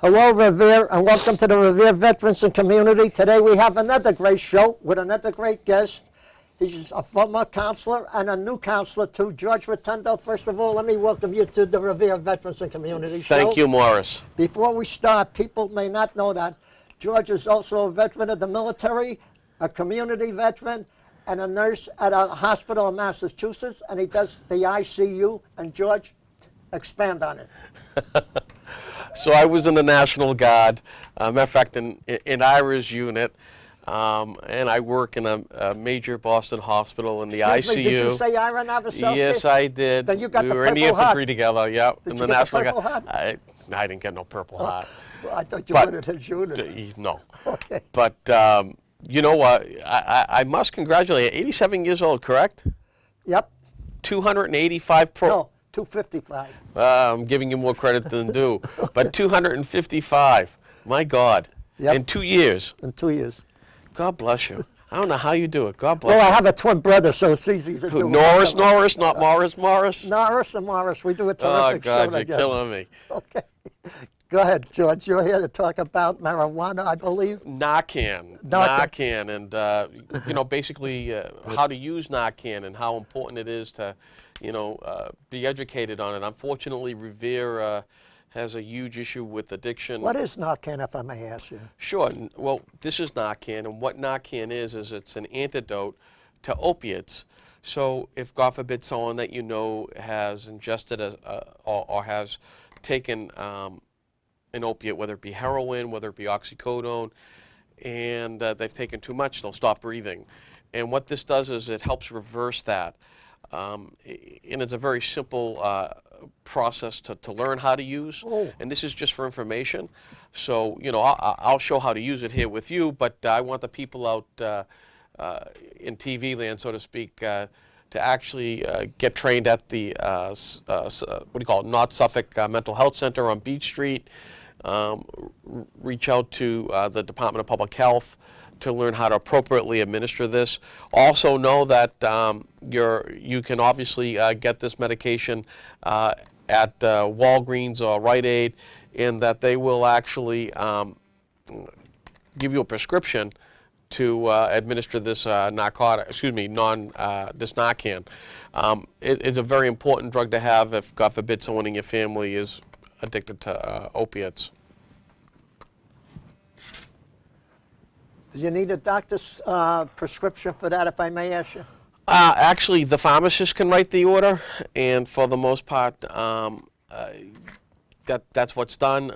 Hello, Revere, and welcome to the Revere Veterans and Community. Today we have another great show with another great guest. He's a former councillor and a new councillor too, George Rotondo. First of all, let me welcome you to the Revere Veterans and Community Show. Thank you, Morris. Before we start, people may not know that George is also a veteran of the military, a community veteran, and a nurse at a hospital in Massachusetts, and he does the ICU. And George, expand on it. So I was in the National Guard, matter of fact, in Ira's unit, and I work in a major Boston hospital in the ICU. Did you say Ira Novoselsky? Yes, I did. Then you got we the were in the Purple infantry Heart. together, yeah. Did in you the get National the Purple Guard. Heart? I didn't get no Purple Heart. Well, I thought you But- wanted his unit. No. Okay. But you know what? I must congratulate you. 87 years old, correct? Yep. 285 pro. No, 255. I'm giving you more credit than due. But 255. My God. Yep. In 2 years. In 2 years. God bless you. I don't know how you do it. God bless Well, I you. have a twin brother, so it's easy to do. Norris, not Morris. Norris and Morris. We do a Oh, terrific show God, you're together. killing me. Okay. Go ahead, George. You're here to talk about marijuana, I believe. Narcan, and you know, basically how to use Narcan and how important it is to, you know, be educated on it. Unfortunately, Revere has a huge issue with addiction. What is Narcan, if I may ask you? Sure. Well, this is Narcan, and what Narcan is it's an antidote to opiates. So if, God forbid, someone that you know has ingested or has taken an opiate, whether it be heroin, whether it be oxycodone, and they've taken too much, they'll stop breathing. And what this does is it helps reverse that. And it's a very simple process to learn how to use. Oh. And this is just for information. So, you know, I'll show how to use it here with you, but I want the people out in TV land, so to speak, to actually get trained at the, what do you call it, North Suffolk Mental Health Center on Beach Street. Reach out to the Department of Public Health to learn how to appropriately administer this. Also know that you can obviously get this medication at Walgreens or Rite Aid, and that they will actually give you a prescription to administer this this Narcan. It's a very important drug to have if, God forbid, someone in your family is addicted to opiates. Do you need a doctor's prescription for that, if I may ask you? Actually, the pharmacist can write the order, and for the most part, that's what's done.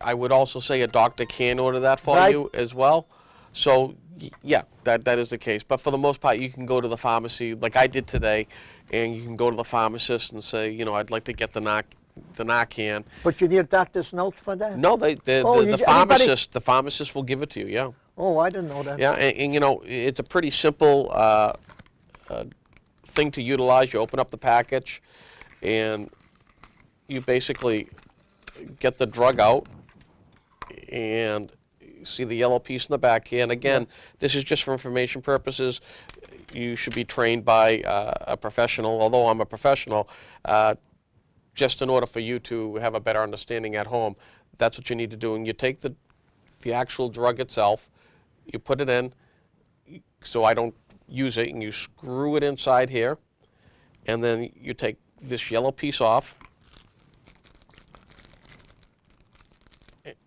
I would also say a doctor can order that for you as well. So, yeah, that is the case. But for the most part, you can go to the pharmacy, like I did today, and you can go to the pharmacist and say, you know, I'd like to get the Narcan. But you need a doctor's note for that? No, the pharmacist will give it to you, yeah. Oh, I didn't know that. Yeah, and you know, it's a pretty simple thing to utilize. You open up the package, and you basically get the drug out, and you see the yellow piece in the back here. And again, this is just for information purposes. You should be trained by a professional, although I'm a professional, just in order for you to have a better understanding at home. That's what you need to do. And you take the actual drug itself, you put it in, so I don't use it, and you screw it inside here, and then you take this yellow piece off,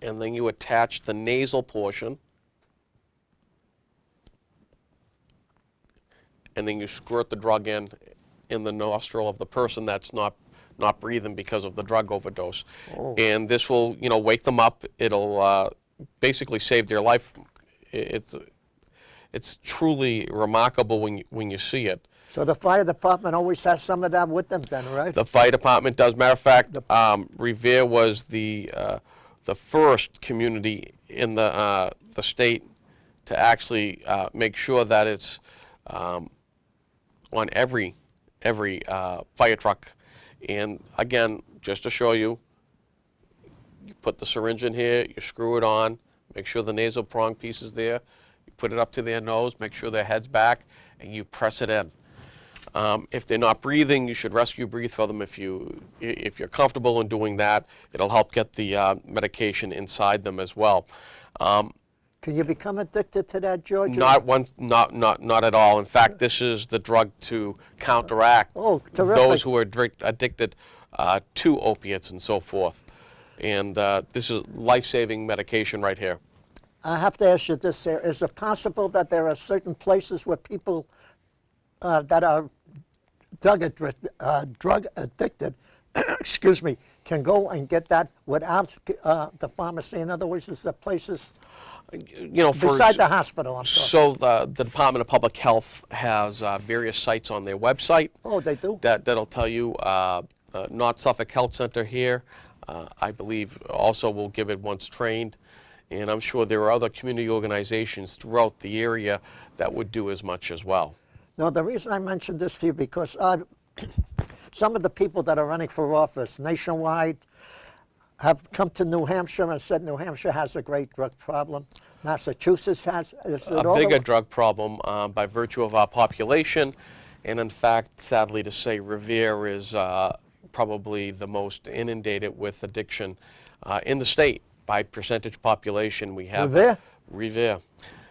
and then you attach the nasal portion, and then you squirt the drug in the nostril of the person that's not breathing because of the drug overdose. Oh. And this will, you know, wake them up. It'll basically save their life. It's truly remarkable when you see it. So the fire department always has some of that with them then, right? The fire department does. Matter of fact, Revere was the first community in the state to actually make sure that it's on every fire truck. And again, just to show you, you put the syringe in here, you screw it on, make sure the nasal prong piece is there, you put it up to their nose, make sure their head's back, and you press it in. If they're not breathing, you should rescue breathe for them. If you're comfortable in doing that, it'll help get the medication inside them as well. Can you become addicted to that, George? Not at all. In fact, this is the drug to counteract those who are addicted to opiates and so forth. And this is life-saving medication right here. I have to ask you this here. Is it possible that there are certain places where people that are drug addicted, excuse me, can go and get that without the pharmacy? In other words, is there places beside the hospital? I'm sorry. So the Department of Public Health has various sites on their website. Oh, they do? That'll tell you. North Suffolk Health Center here, I believe, also will give it once trained. And I'm sure there are other community organizations throughout the area that would do as much as well. Now, the reason I mentioned this to you because some of the people that are running for office nationwide have come to New Hampshire and said New Hampshire has a great drug problem. Massachusetts has. A bigger drug problem by virtue of our population. And in fact, sadly to say, Revere is probably the most inundated with addiction in the state. By percentage population, we have Revere.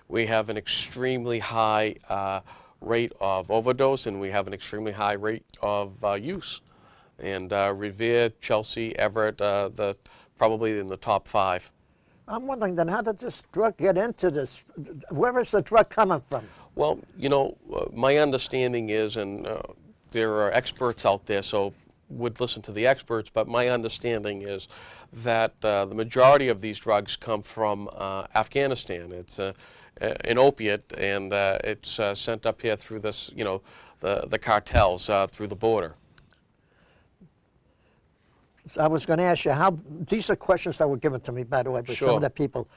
We have an extremely high rate of overdose, and we have an extremely high rate of use. And Revere, Chelsea, Everett, probably in the top 5. I'm wondering then, how did this drug get into this? Where is the drug coming from? Well, my understanding is, and there are experts out there, so would listen to the experts, but my understanding is that the majority of these drugs come from Afghanistan. It's an opiate, and it's sent up here through this, the cartels through the border. So I was going to ask you, these are questions that were given to me, by the way, by some of the people.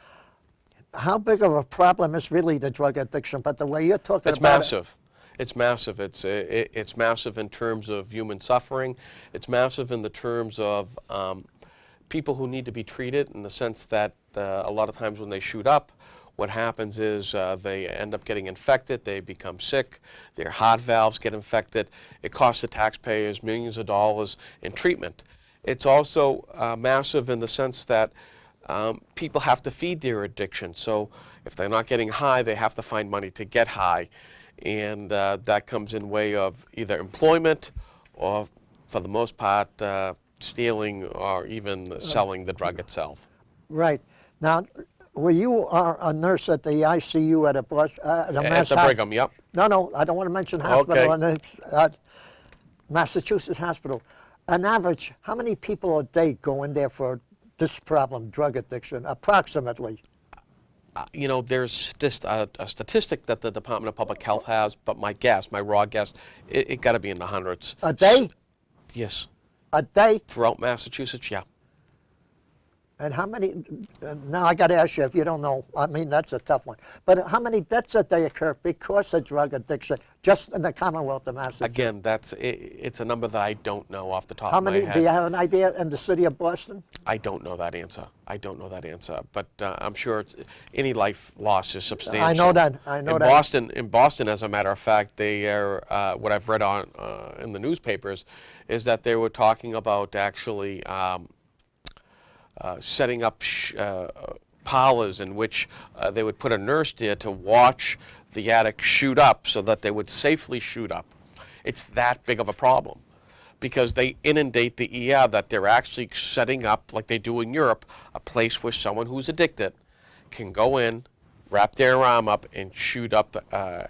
How big of a problem is really the drug addiction? But the way you're talking it's about massive. It's massive. It's massive in terms of human suffering. It's massive in the terms of people who need to be treated, in the sense that a lot of times when they shoot up, what happens is they end up getting infected, they become sick, their heart valves get infected. It costs the taxpayers millions of dollars in treatment. It's also massive in the sense that people have to feed their addiction. So if they're not getting high, they have to find money to get high. And that comes in way of either employment or, for the most part, stealing or even selling the drug itself. Right. Now, well, you are a nurse at the ICU at At the Brigham, yep. No, I don't want to mention hospital. Okay. Massachusetts Hospital. On average, how many people a day go in there for this problem, drug addiction, approximately? There's just a statistic that the Department of Public Health has, but my raw guess, it got to be in the hundreds. A day? Yes. A day? Throughout Massachusetts, yeah. And how many, now I got to ask you if you don't know, I mean, that's a tough one. But how many deaths a day occur because of drug addiction, just in the Commonwealth of Massachusetts? Again, it's a number that I don't know off the top How of my many, head. do you have an idea in the city of Boston? I don't know that answer. But I'm sure any life loss is substantial. I know that. In Boston, as a matter of fact, they are, what I've read on in the newspapers, is that they were talking about actually setting up parlors in which they would put a nurse there to watch the addict shoot up so that they would safely shoot up. It's that big of a problem because they inundate the ER, that they're actually setting up, like they do in Europe, a place where someone who's addicted can go in, wrap their arm up, and shoot up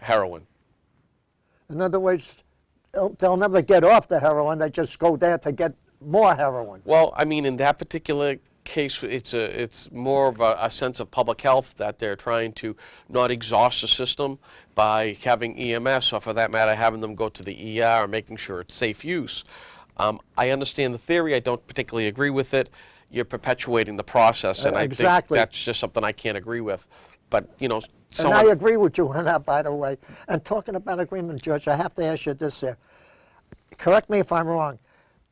heroin. In other words, they'll never get off the heroin, they just go there to get more heroin. Well, I mean, in that particular case, it's more of a sense of public health, that they're trying to not exhaust the system by having EMS, or for that matter, having them go to the ER, making sure it's safe use. I understand the theory. I don't particularly agree with it. You're perpetuating the process, and I think that's just something I can't agree with. But, and I agree with you on that, by the way. And talking about agreement, Judge, I have to ask you this here. Correct me if I'm wrong.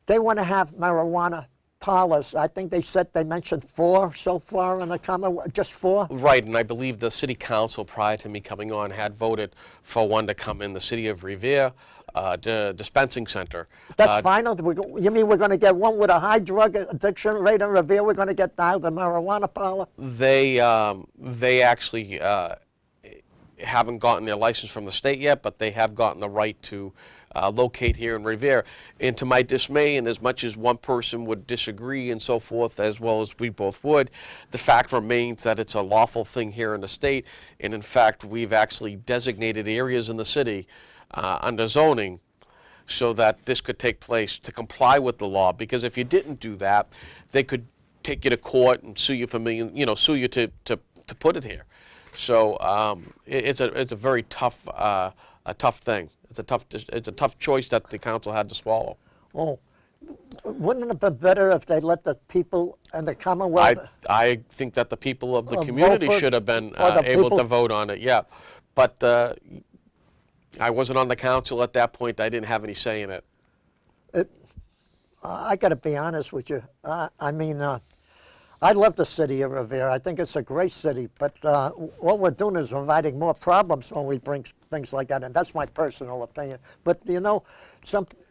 They want to have marijuana parlors. I think they mentioned 4 so far in the Commonwealth, just 4? Right, and I believe the city council, prior to me coming on, had voted for one to come in the city of Revere, dispensing center. That's final? You mean we're going to get one with a high drug addiction rate in Revere? We're going to get now the marijuana parlor? They actually haven't gotten their license from the state yet, but they have gotten the right to locate here in Revere. And to my dismay, and as much as one person would disagree and so forth, as well as we both would, the fact remains that it's a lawful thing here in the state. And in fact, we've actually designated areas in the city under zoning so that this could take place to comply with the law. Because if you didn't do that, they could take you to court and sue you for sue you to put it here. So it's a very tough tough thing. It's a tough choice that the council had to swallow. Oh, wouldn't it have been better if they let the people and the Commonwealth? I think that the people of the community should have been able to vote on it. Yeah, but I wasn't on the council at that point. I didn't have any say in it. I got to be honest with you. I mean, I love the city of Revere. I think it's a great city, but all we're doing is inviting more problems when we bring things like that, and that's my personal opinion. But you know,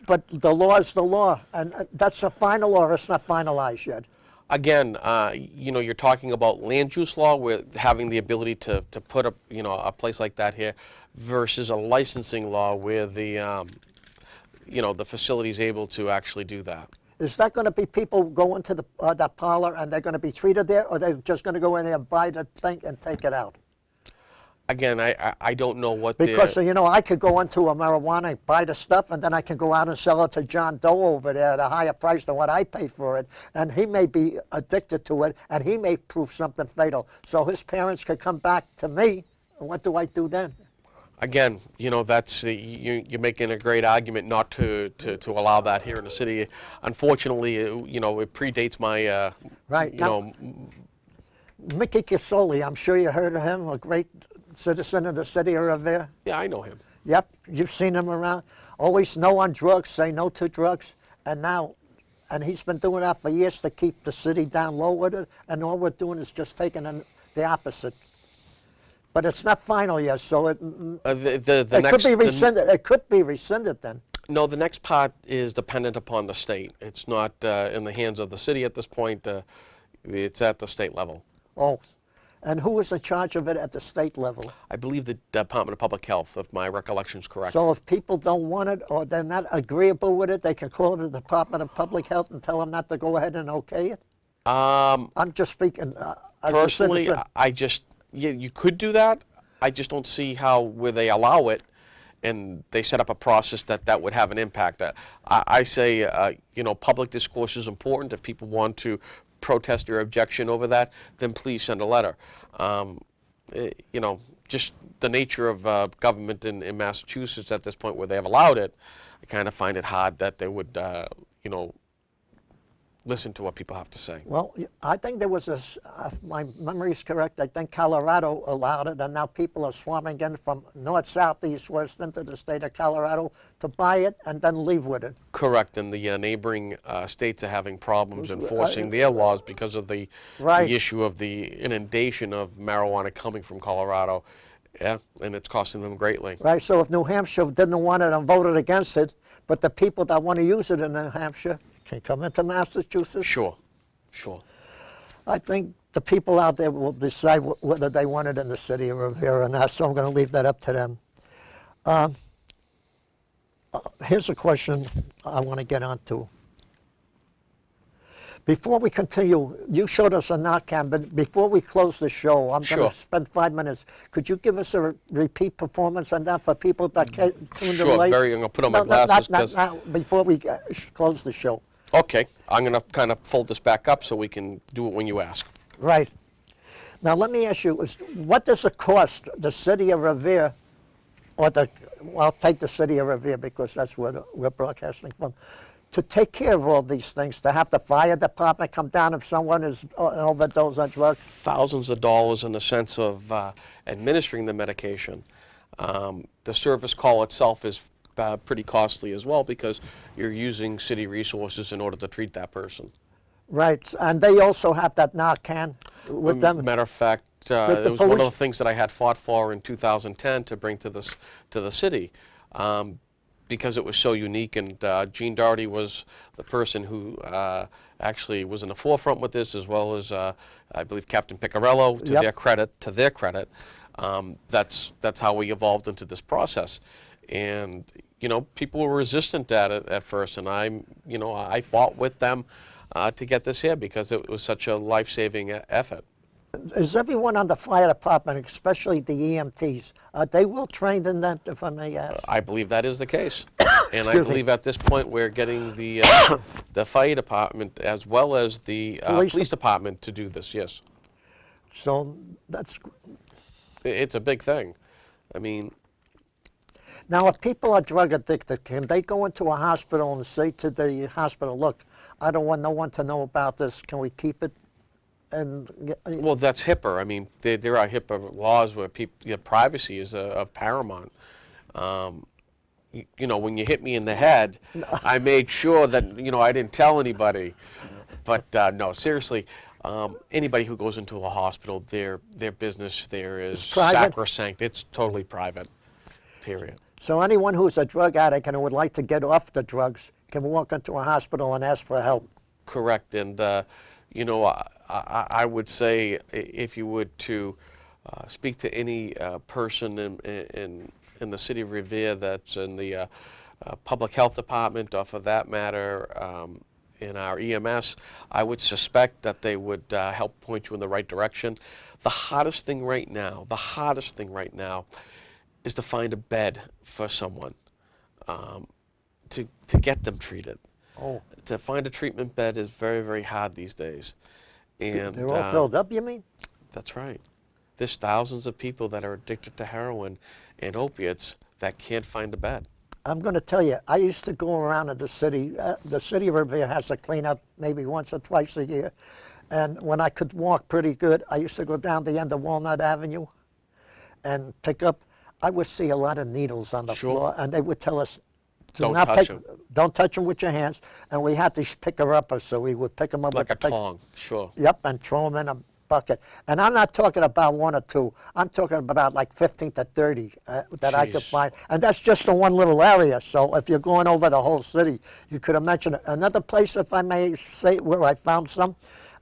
but the law is the law, and that's a final law. It's not finalized yet. Again, you're talking about land use law, with having the ability to put a place like that here, versus a licensing law where the the facility is able to actually do that. Is that going to be people going to that parlor and they're going to be treated there, or they're just going to go in there, buy the thing, and take it out? Again, I don't know what because I could go into a marijuana, buy the stuff, and then I can go out and sell it to John Doe over there at a higher price than what I pay for it, and he may be addicted to it, and he may prove something fatal. So his parents could come back to me, and what do I do then? Again, that's you're making a great argument not to allow that here in the city. Unfortunately, it predates my right. Now, Mickey Casoli, I'm sure you heard of him, a great citizen of the city of Revere. Yeah, I know him. Yep, you've seen him around. Always no on drugs, say no to drugs, and he's been doing that for years to keep the city down low with it, and all we're doing is just taking the opposite. But it's not final yet, so it could be rescinded. It could be rescinded then. No, the next part is dependent upon the state. It's not in the hands of the city at this point. It's at the state level. Oh, and who is in charge of it at the state level? I believe the Department of Public Health, if my recollection is correct. So if people don't want it or they're not agreeable with it, they can call the Department of Public Health and tell them not to go ahead and okay it? I'm just speaking as personally, a citizen. You could do that. I just don't see how, where they allow it and they set up a process that would have an impact. I say, public discourse is important. If people want to protest or objection over that, then please send a letter. Just the nature of government in Massachusetts at this point where they have allowed it, I kind of find it hard that they would, listen to what people have to say. Well, I think there was if my memory is correct, I think Colorado allowed it, and now people are swarming in from north, south, east, west into the state of Colorado to buy it and then leave with it. Correct, and the neighboring states are having problems enforcing their laws because of the issue of the inundation of marijuana coming from Colorado. Yeah, and it's costing them greatly. Right, so if New Hampshire didn't want it and voted against it, but the people that want to use it in New Hampshire can come into Massachusetts? Sure. I think the people out there will decide whether they want it in the city of Revere or not, so I'm going to leave that up to them. Here's a question I want to get onto. Before we continue, you showed us a Narcan, but before we close the show, I'm going to spend 5 minutes. Could you give us a repeat performance on that for people that tuned in late? Sure, I'm going to put on my glasses. Not before we close the show. Okay, I'm going to kind of fold this back up so we can do it when you ask. Right. Now let me ask you, what does it cost the city of Revere, or I'll take the city of Revere because that's where we're broadcasting from, to take care of all these things, to have the fire department come down if someone is overdosed on drugs? Thousands of dollars in the sense of administering the medication. The service call itself is pretty costly as well because you're using city resources in order to treat that person. Right, and they also have that Narcan with them. Matter of fact, it was one of the things that I had fought for in 2010 to bring to the city. because it was so unique, and Gene Doherty was the person who actually was in the forefront with this, as well as I believe Captain Piccarello. To Yep. their credit, that's how we evolved into this process. And people were resistant at it at first, and I fought with them to get this here because it was such a life-saving effort. Is everyone on the fire department, especially the EMTs, are they well trained in that, if I may ask? I believe that is the case. And I Excuse me. believe at this point we're getting the fire department as well as the police department to do this, yes. So that's, It's a big thing. I mean, now if people are drug addicted, can they go into a hospital and say to the hospital, look, I don't want no one to know about this, can we keep it? And well, that's HIPAA. I mean, there are HIPAA laws where privacy is of paramount. When you hit me in the head, I made sure that, I didn't tell anybody. But no, seriously, anybody who goes into a hospital, their business there is sacrosanct. It's totally private, period. So anyone who's a drug addict and would like to get off the drugs can walk into a hospital and ask for help. Correct. And, I would say if you would to speak to any person in the city of Revere that's in the public health department, or for that matter, in our EMS, I would suspect that they would help point you in the right direction. The hardest thing right now is to find a bed for someone to get them treated. Oh. To find a treatment bed is very, very hard these days. And They're all filled up, you mean? that's right. There's thousands of people that are addicted to heroin and opiates that can't find a bed. I'm going to tell you, I used to go around in the city. The city of Revere has a cleanup maybe once or twice a year. And when I could walk pretty good, I used to go down the end of Walnut Avenue and pick up. I would see a lot of needles on the Sure. floor, and they would tell us, Don't touch 'em. Don't touch them with your hands. And we had these picker-uppers, so we would pick them up Like with a the tong, sure. Yep, and throw them in a bucket. And I'm not talking about one or two. I'm talking about like 15 to 30 that I could Jeez. find. And that's just in one little area. So if you're going over the whole city, you could imagine it. Another place, if I may say, where I found some,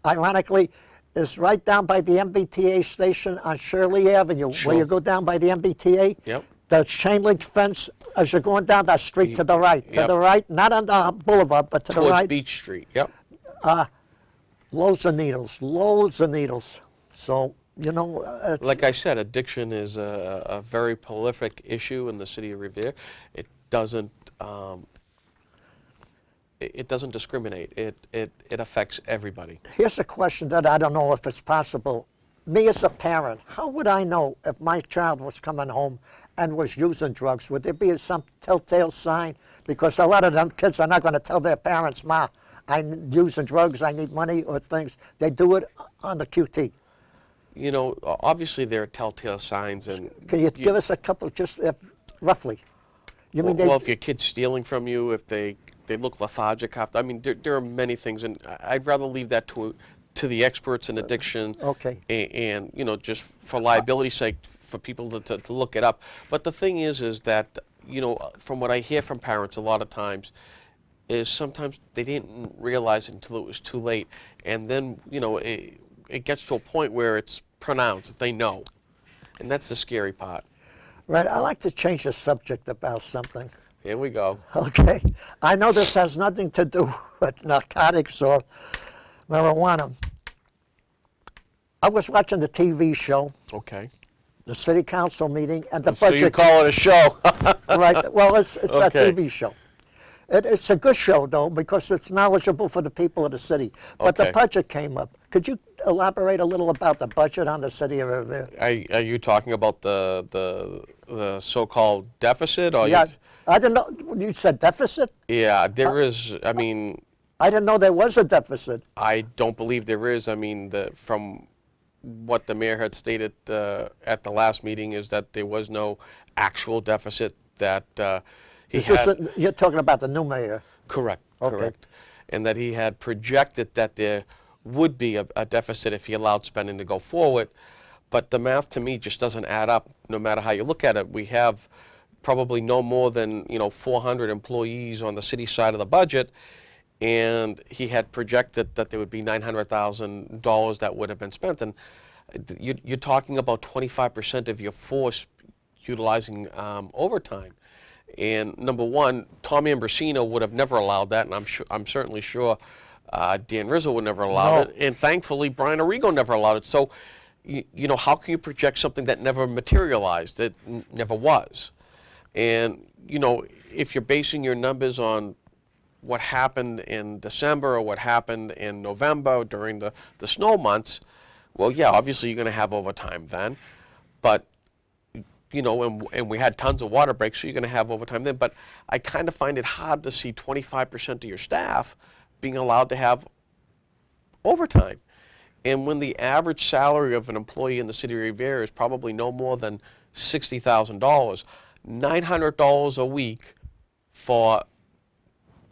ironically, is right down by the MBTA station on Shirley Avenue, Sure. where you go down by the MBTA. Yep. The chain link fence as you're going down that street to the right. To Yep. the right, not on the boulevard, but to the Towards right. Beach Street, yep. Loads of needles, loads of needles. So, it's, Like I said, addiction is a very prolific issue in the city of Revere. It doesn't discriminate. It affects everybody. here's a question that I don't know if it's possible. Me as a parent, how would I know if my child was coming home and was using drugs? Would there be some telltale sign? Because a lot of them kids are not going to tell their parents, Ma, I'm using drugs, I need money or things. They do it on the QT. Obviously there are telltale signs, and Can you give us a couple, just roughly? You mean well, if your kid's stealing from you, if they look lethargic, I mean, there are many things, and I'd rather leave that to the experts in addiction. Okay. And just for liability's sake, for people to look it up. But the thing is that from what I hear from parents a lot of times, is sometimes they didn't realize it until it was too late, and then it gets to a point where it's pronounced. They know, and that's the scary part. Right, I'd like to change the subject about something. Here we go. Okay, I know this has nothing to do with narcotics or marijuana. I was watching the TV show, Okay. the city council meeting, and the So budget. you call it a show? Right, well, it's Okay. a TV show. It's a good show, though, because it's knowledgeable for the people of the city. But Okay. the budget came up. Could you elaborate a little about the budget on the city of Revere? Are you talking about the so-called deficit? Or Yeah, I didn't know, you said deficit? Yeah, there is. I mean, I didn't know there was a deficit. I don't believe there is. I mean, from what the mayor had stated at the last meeting is that there was no actual deficit that he had. You're talking about the new mayor. Correct, Okay. correct. And that he had projected that there would be a deficit if he allowed spending to go forward. But the math to me just doesn't add up no matter how you look at it. We have probably no more than 400 employees on the city side of the budget, and he had projected that there would be $900,000 that would have been spent, and you're talking about 25% of your force utilizing overtime. And number one, Tom Ambrosino would have never allowed that, and I'm certainly sure Dan Rizzo would never allow it, and thankfully Brian Arrigo never allowed it. So, how can you project something that never materialized, that never was? And if you're basing your numbers on what happened in December or what happened in November during the snow months, well, yeah, obviously you're going to have overtime then, but and we had tons of water breaks, so you're going to have overtime then. But I kind of find it hard to see 25% of your staff being allowed to have overtime. And when the average salary of an employee in the city of Revere is probably no more than $60,000, $900 a week for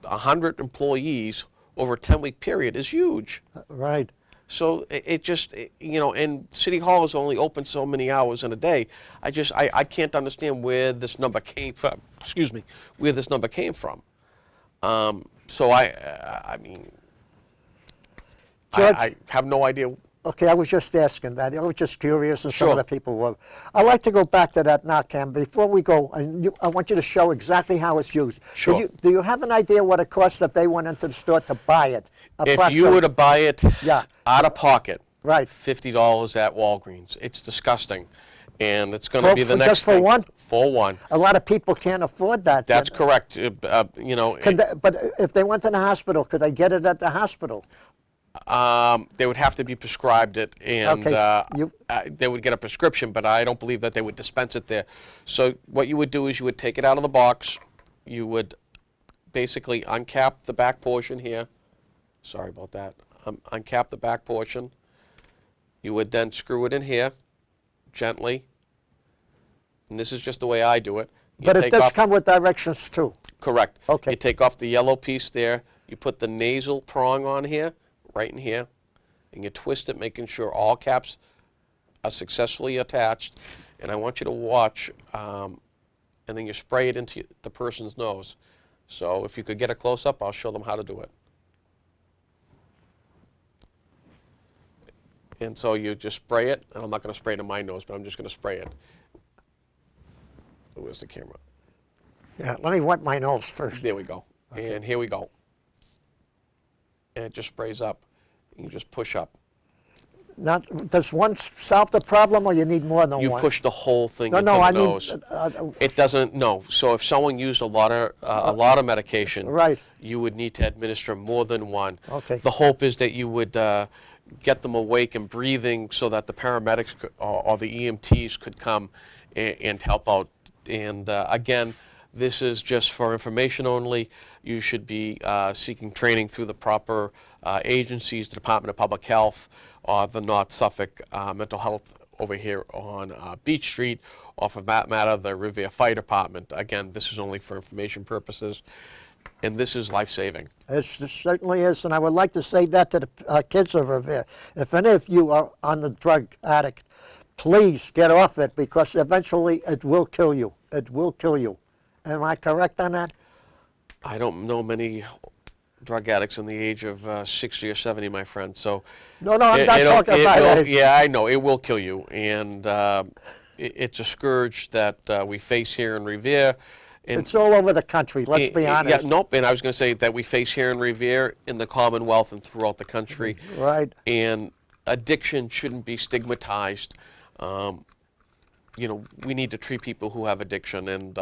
100 employees over a 10-week period is huge. Right. So it just, and City Hall is only open so many hours in a day. I can't understand where this number came from. Excuse me, where this number came from. So I mean, George, I have no idea. Okay, I was just asking that. I was just curious, and some Sure. of the people were. I'd like to go back to that now, Cam. Before we go, I want you to show exactly how it's used. Sure. Do you have an idea what it costs if they went into the store to buy it? If you were to buy it Yeah. out of pocket, Right. $50 at Walgreens. It's disgusting, and it's going to be the next just for thing. one? For one. A lot of people can't afford that. That's then. correct. But if they went to the hospital, could they get it at the hospital? They would have to be prescribed it, and Okay, they would get a prescription, but I don't believe that they would dispense it there. So what you would do is you would take it out of the box. You would basically uncap the back portion here. Sorry about that. Uncap the back portion. You would then screw it in here gently. And this is just the way I do it. You But it take does off- come with directions too. Correct. Okay. You take off the yellow piece there. You put the nasal prong on here, right in here, and you twist it, making sure all caps are successfully attached. And I want you to watch, and then you spray it into the person's nose. So if you could get a close-up, I'll show them how to do it. And so you just spray it, and I'm not going to spray it in my nose, but I'm just going to spray it. Where's the camera? Yeah, let me wipe my nose first. There we go. Okay. And here we go. And it just sprays up. You just push up. Now, does one solve the problem, or you need more than You one? push the whole thing No, into no, the I nose. mean, It doesn't. No. So if someone used a lot of medication, Right. you would need to administer more than one. Okay. The hope is that you would get them awake and breathing, so that the paramedics or the EMTs could come and help out. And again, this is just for information only. You should be seeking training through the proper agencies, the Department of Public Health, or the North Suffolk Mental Health over here on Beach Street, or for that matter, the Revere Fire Department. Again, this is only for information purposes, and this is life-saving. It certainly is, and I would like to say that to the kids over there. If any of you are on the drug addict, please get off it, because eventually it will kill you. It will kill you. Am I correct on that? I don't know many drug addicts in the age of 60 or 70, my friend. So No, I'm not talking about age. Yeah, I know. It will kill you. And it's a scourge that we face here in Revere. And It's all over the country, let's be honest. Yeah, nope. And I was going to say that we face here in Revere, in the Commonwealth, and throughout the country. Right. And addiction shouldn't be stigmatized. We need to treat people who have addiction and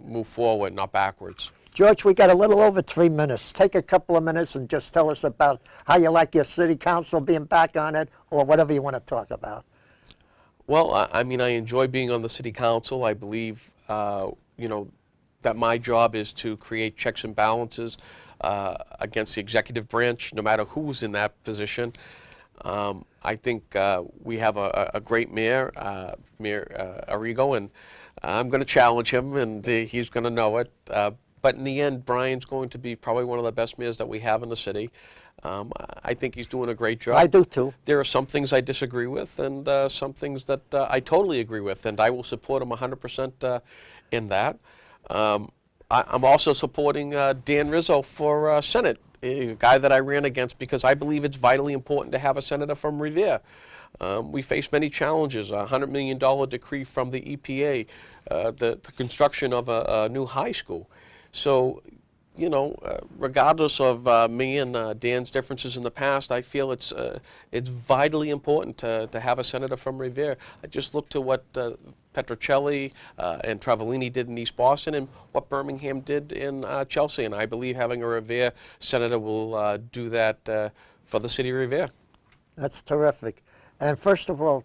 move forward, not backwards. George, we got a little over 3 minutes. Take a couple of minutes and just tell us about how you like your city council being back on it, or whatever you want to talk about. Well, I mean, I enjoy being on the city council. I believe, that my job is to create checks and balances against the executive branch, no matter who's in that position. I think we have a great mayor, Mayor Arrigo, and I'm going to challenge him, and he's going to know it. But in the end, Brian's going to be probably one of the best mayors that we have in the city. I think he's doing a great job. I do too. There are some things I disagree with, and some things that I totally agree with, and I will support him 100% in that. I'm also supporting Dan Rizzo for Senate, a guy that I ran against because I believe it's vitally important to have a senator from Revere. We face many challenges, a $100 million decree from the EPA, the construction of a new high school. So, you know, regardless of me and Dan's differences in the past, I feel it's vitally important to have a senator from Revere. I just look to what Petrocelli and Travellini did in East Boston and what Birmingham did in Chelsea, and I believe having a Revere senator will do that for the city of Revere. That's terrific. And first of all,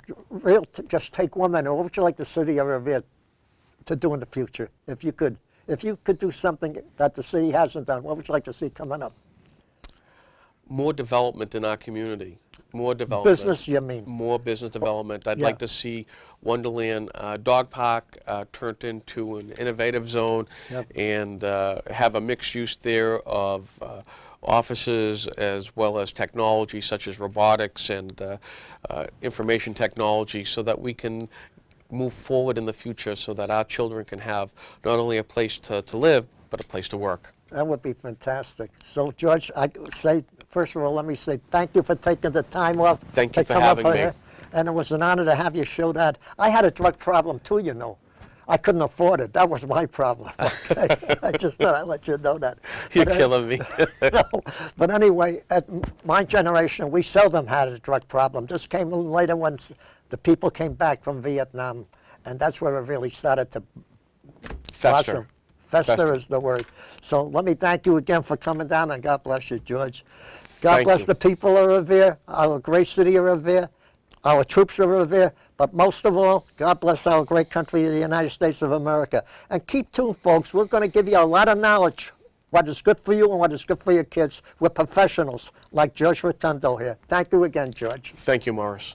just take 1 minute. What would you like the city of Revere to do in the future, if you could? If you could do something that the city hasn't done, what would you like to see coming up? More development in our community. More development. Business, you mean? More business development. I'd Yeah. like to see Wonderland Dog Park turned into an innovative zone. Yep. And have a mixed use there of offices as well as technology such as robotics and information technology, so that we can move forward in the future, so that our children can have not only a place to live, but a place to work. That would be fantastic. So, George, I say, first of all, let me say thank you for taking the time off. Thank you to for come up having me. here. And it was an honor to have you show that. I had a drug problem too, you know. I couldn't afford it. That was my problem. Okay? I just thought I'd let you know that. You're But, killing me. no, but anyway, at my generation, we seldom had a drug problem. This came a little later when the people came back from Vietnam, and that's where it really started to Fester. blossom. Fester is the word. So let me thank you again for coming down, and God bless you, George. God Thank bless you. the people of Revere, our great city of Revere, our troops of Revere, but most of all, God bless our great country, the United States of America. And keep tuned, folks. We're going to give you a lot of knowledge, what is good for you and what is good for your kids. We're professionals like George Rotondo here. Thank you again, George. Thank you, Morris.